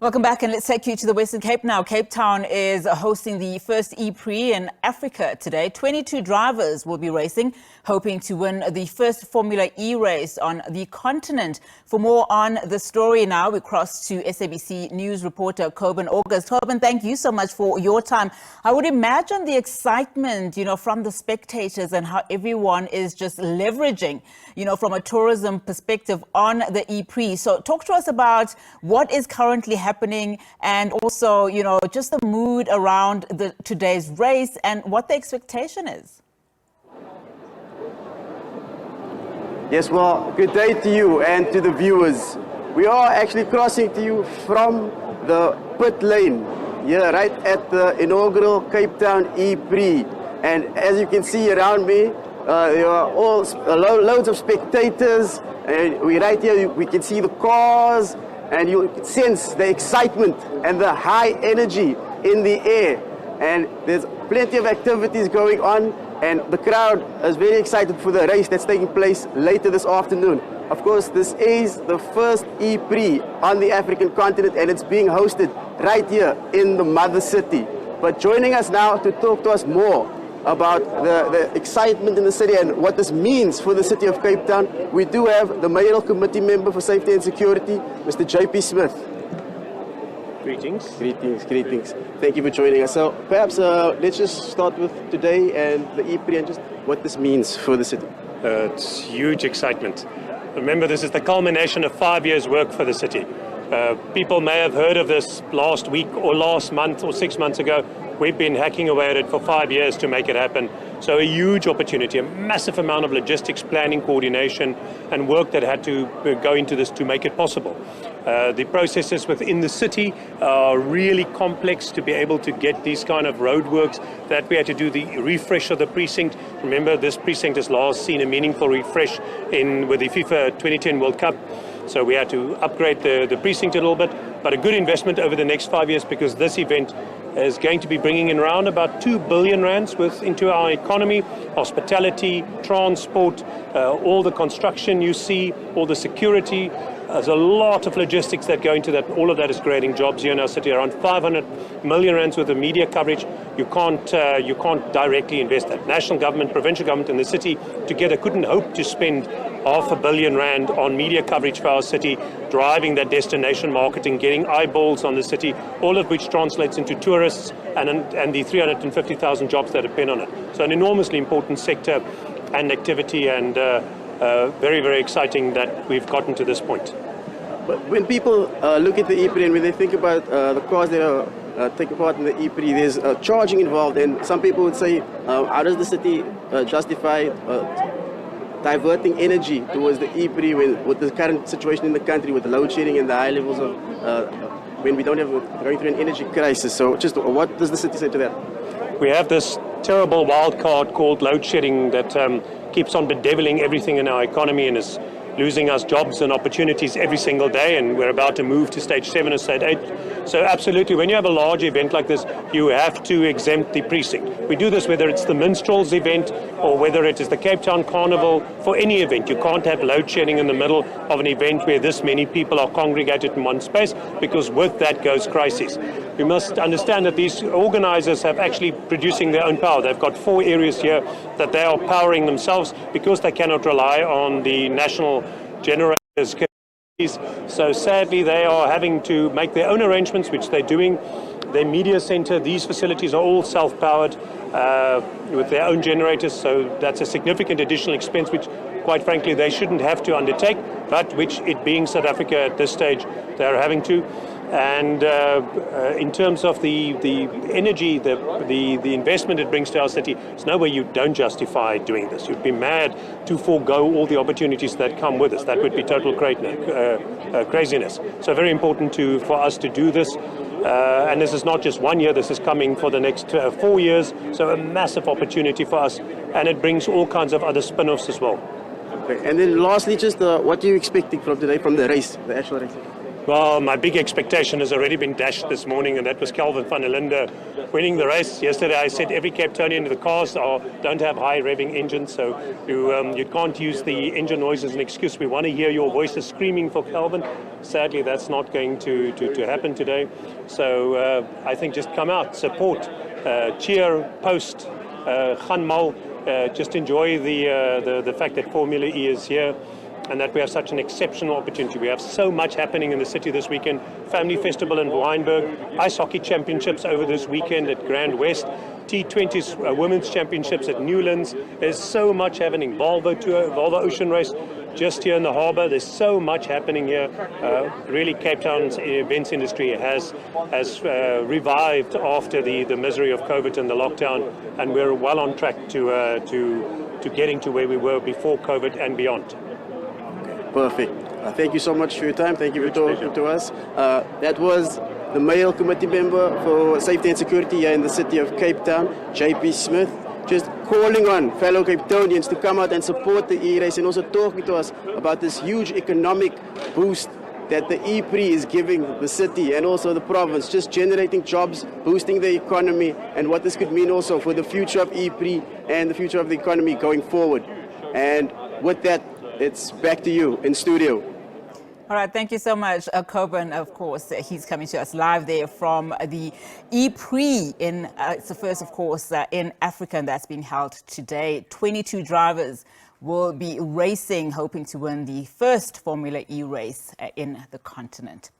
Welcome back, and let's take you to the Western Cape now. Cape Town is hosting the first EPrix in Africa today. 22 drivers will be racing, hoping to win the first Formula E race on the continent. For more on the story now, we cross to SABC News reporter Corbin. Corbin, thank you so much for your time. I would imagine the excitement, from the spectators and how everyone is just leveraging, from a tourism perspective on the EPrix. So talk to us about what is currently happening and also, just the mood around today's race and what the expectation is. Yes, well, good day to you and to the viewers. We are actually crossing to you from the pit lane here, right at the inaugural Cape Town EPrix. And as you can see around me, there are all loads of spectators, and right here we can see the cars, and you can sense the excitement and the high energy in the air. And there's plenty of activities going on, and the crowd is very excited for the race that's taking place later this afternoon. Of course, this is the first EPrix on the African continent, and it's being hosted right here in the mother city. But joining us now to talk to us more about the excitement in the city and what this means for the city of Cape Town, we do have the Mayoral Committee Member for Safety and Security, Mr. J.P. Smith. Greetings. Greetings. Thank you for joining us. So perhaps let's just start with today and the EPrix and just what this means for the city. It's huge excitement. Remember, this is the culmination of 5 years' work for the city. People may have heard of this last week or last month or 6 months ago. We've been hacking away at it for 5 years to make it happen. So a huge opportunity, a massive amount of logistics, planning, coordination, and work that had to go into this to make it possible. The processes within the city are really complex to be able to get these kind of roadworks that we had to do the refresh of the precinct. Remember, this precinct has last seen a meaningful refresh with the FIFA 2010 World Cup. So we had to upgrade the precinct a little bit, but a good investment over the next 5 years, because this event is going to be bringing in around about 2 billion rands into our economy, hospitality, transport, all the construction you see, all the security. There's a lot of logistics that go into that. All of that is creating jobs here in our city. Around 500 million rands worth of media coverage. You can't directly invest that. National government, provincial government, and the city together couldn't hope to spend R500 million on media coverage for our city, driving that destination marketing, getting eyeballs on the city, all of which translates into tourists and the 350,000 jobs that depend on it. So an enormously important sector and activity, and very, very exciting that we've gotten to this point. But when people look at the EPrix and when they think about the cars that are taking part in the EPrix, there's charging involved, and some people would say, how does the city justify diverting energy towards the EPrix with the current situation in the country, with the load shedding and the high levels of when we don't have going through an energy crisis? So just what does the city say to that? We have this terrible wild card called load shedding that keeps on bedeviling everything in our economy and is losing us jobs and opportunities every single day, and we're about to move to stage 7 or stage 8. So absolutely, when you have a large event like this, you have to exempt the precinct. We do this whether it's the Minstrels event or whether it is the Cape Town Carnival. For any event, you can't have load shedding in the middle of an event where this many people are congregated in one space, because with that goes crisis. We must understand that these organizers have actually producing their own power. They've got 4 areas here that they are powering themselves because they cannot rely on the national generators. So sadly, they are having to make their own arrangements, which they're doing. Their media center, these facilities are all self-powered with their own generators. So that's a significant additional expense, which quite frankly they shouldn't have to undertake, but which, it being South Africa at this stage, they're having to. And in terms of the energy, the investment it brings to our city, there's no way you don't justify doing this. You'd be mad to forego all the opportunities that come with us. That would be total craziness. So very important for us to do this. And this is not just 1 year, this is coming for the next 4 years. So a massive opportunity for us, and it brings all kinds of other spin-offs as well. Okay. And then lastly, just what are you expecting from today, from the race, the actual race? Well, my big expectation has already been dashed this morning, and that was Calvin van der Linde winning the race. Yesterday I said every Cape Townian, the cars don't have high revving engines, so you can't use the engine noise as an excuse. We want to hear your voices screaming for Calvin. Sadly, that's not going to happen today. So I think just come out, support, cheer, post, gaan mal, just enjoy the fact that Formula E is here, and that we have such an exceptional opportunity. We have so much happening in the city this weekend. Family Festival in Wynberg, Ice Hockey Championships over this weekend at Grand West, T20's Women's Championships at Newlands. There's so much happening. Volvo Tour, Volvo Ocean Race, just here in the harbour. There's so much happening here. Really, Cape Town's events industry has revived after the misery of COVID and the lockdown, and we're well on track to getting to where we were before COVID and beyond. Perfect. Thank you so much for your time. Thank you for talking to us. That was the Mail Committee member for Safety and Security here in the city of Cape Town, JP Smith, just calling on fellow Cape Townians to come out and support the e-race, and also talking to us about this huge economic boost that the EPrix is giving the city and also the province, just generating jobs, boosting the economy, and what this could mean also for the future of EPrix and the future of the economy going forward. And with that, it's back to you in studio. All right, thank you so much, Corbin. Of course, he's coming to us live there from the EPrix it's the first, of course, in Africa, and that's been held today. 22 drivers will be racing, hoping to win the first Formula E race in the continent.